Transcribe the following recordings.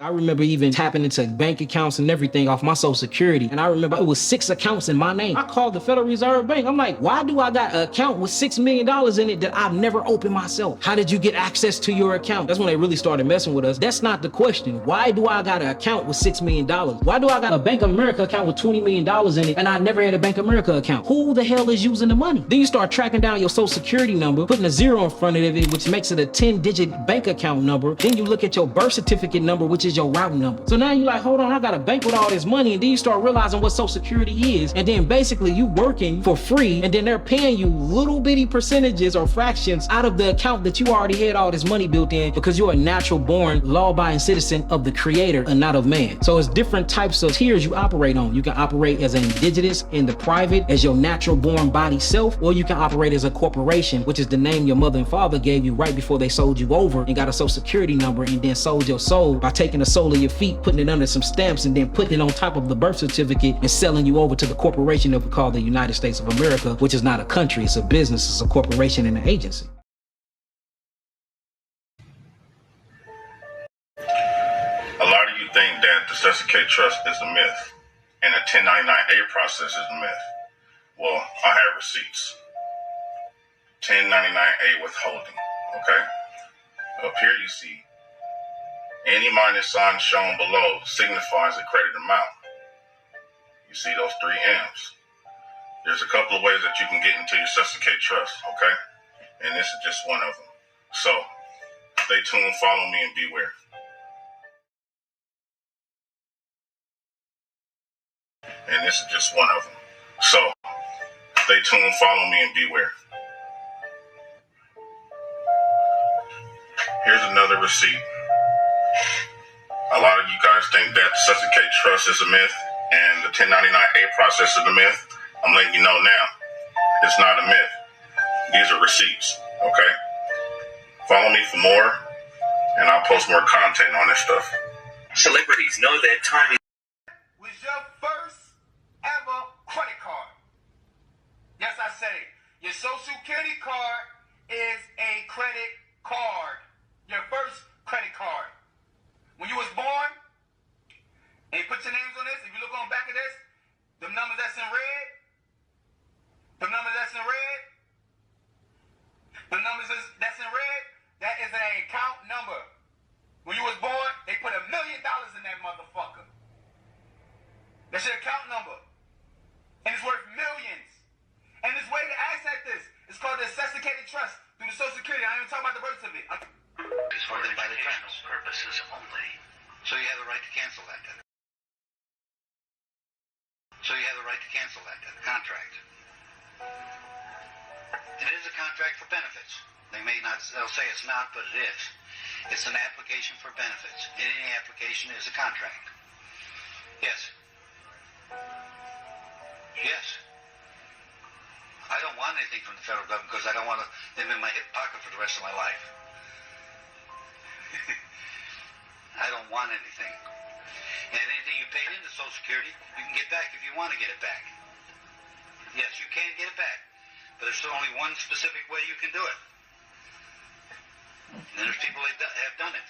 I remember even tapping into bank accounts and everything off my social security. And I remember it was 6 accounts in my name. I called the Federal Reserve Bank. I'm like, why do I got an account with $6 million in it that I've never opened myself? How did you get access to your account? That's when they really started messing with us. That's not the question. Why do I got an account with $6 million? Why do I got a Bank of America account with $20 million in it and I never had a Bank of America account? Who the hell is using the money? Then you start tracking down your social security number, putting a zero in front of it, which makes it a 10-digit bank account number. Then you look at your birth certificate number, which is your routing number. So now you're like, hold on, I got a bank with all this money. And then you start realizing what Social Security is. And then basically you working for free. And then they're paying you little bitty percentages or fractions out of the account that you already had all this money built in because you're a natural born law-abiding citizen of the creator and not of man. So it's different types of tiers you operate on. You can operate as an indigenous in the private as your natural born body self, or you can operate as a corporation, which is the name your mother and father gave you right before they sold you over and got a Social Security number and then sold your soul by taking the sole of your feet, putting it under some stamps, and then putting it on top of the birth certificate and selling you over to the corporation that we call the United States of America, which is not a country, it's a business, it's a corporation and an agency. A lot of you think that the Certificade Trust is a myth and the 1099A process is a myth. Well, I have receipts. 1099A withholding, okay? Up here you see any minus sign shown below signifies a credit amount. You see those 3 M's. There's a couple of ways that you can get into your Certificade Trust, okay? And this is just one of them. So, stay tuned, follow me, and beware. And this is just one of them. So, stay tuned, follow me, and beware. Here's another receipt. A lot of you guys think that the Certificate Trust is a myth and the 1099A process is a myth. I'm letting you know now, it's not a myth. These are receipts, okay? Follow me for more, and I'll post more content on this stuff. Celebrities know that time is... Was your first ever credit card? Yes, I said it. Your Social Security card is a credit card. Your first credit card. When you was born, and you put your names on this, if you look on the back of this, the numbers that's in red, the numbers that's in red, the numbers that's in red, that is an account number. When you was born, they put $1 million in that motherfucker. That's your account number. And it's worth millions. And there's way to access this. It's called the Certificate Trust through the Social Security. I ain't even talking about the birth certificate. It's for them by the trans purposes only. So you have the right to cancel that debt. So you have the right to cancel that debt, contract. It is a contract for benefits. They'll say it's not, but it is. It's an application for benefits. Any application is a contract. Yes. Yes. I don't want anything from the federal government because I don't want them in my hip pocket for the rest of my life. I don't want anything. And anything you paid into Social Security, you can get back if you want to get it back. Yes, you can get it back. But there's only one specific way you can do it. And there's people that have done it.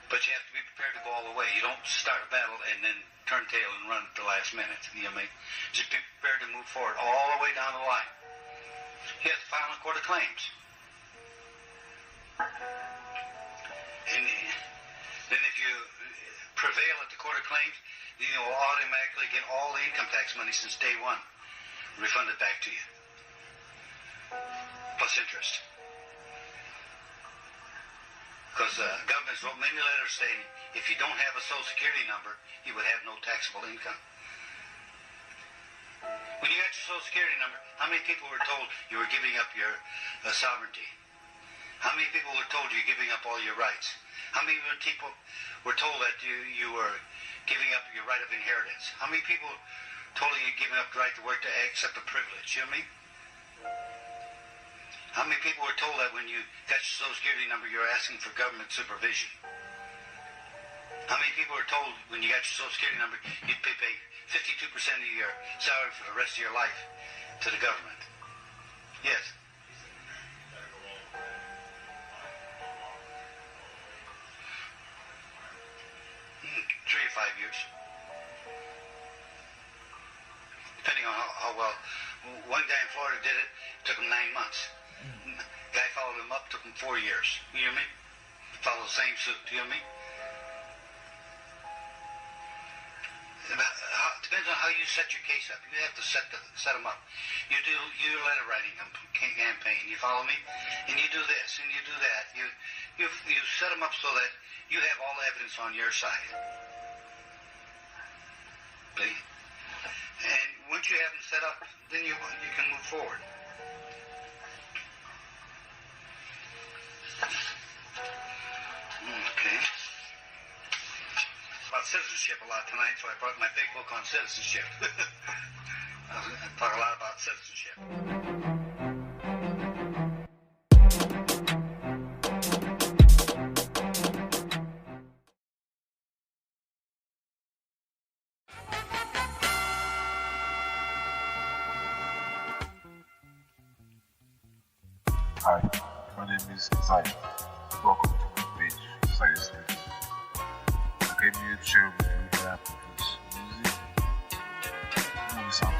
But you have to be prepared to go all the way. You don't start a battle and then turn tail and run at the last minute. You know what I mean? Just be prepared to move forward all the way down the line. You have to file a court of claims. And then if you prevail at the court of claims, then you will automatically get all the income tax money since day one refunded back to you. Plus interest. Because governments wrote many letters saying if you don't have a Social Security number, you would have no taxable income. When you got your Social Security number, how many people were told you were giving up your sovereignty? How many people were told you're giving up all your rights? How many people were told that you were giving up your right of inheritance? How many people told you you're giving up the right to work to accept a privilege? You know what I mean? How many people were told that when you got your Social Security number, you're asking for government supervision? How many people were told when you got your Social Security number, you'd pay 52% of your salary for the rest of your life to the government? Yes. years. Depending on how well. One guy in Florida did it, took him 9 months. Guy followed him up, took him 4 years. You hear me? Follow the same suit. Do you hear me? Depends on how you set your case up. You have to set them up. You do your letter writing campaign. You follow me? And you do this and you do that. You set them up so that you have all the evidence on your side. See? And once you have them set up, then you can move forward. Okay. About citizenship a lot tonight, so I brought my big book on citizenship. I talk a lot about citizenship. Hi, my name is Zion. Welcome to my page, Zion Studio. I came here to share with you the rap of this music. Sound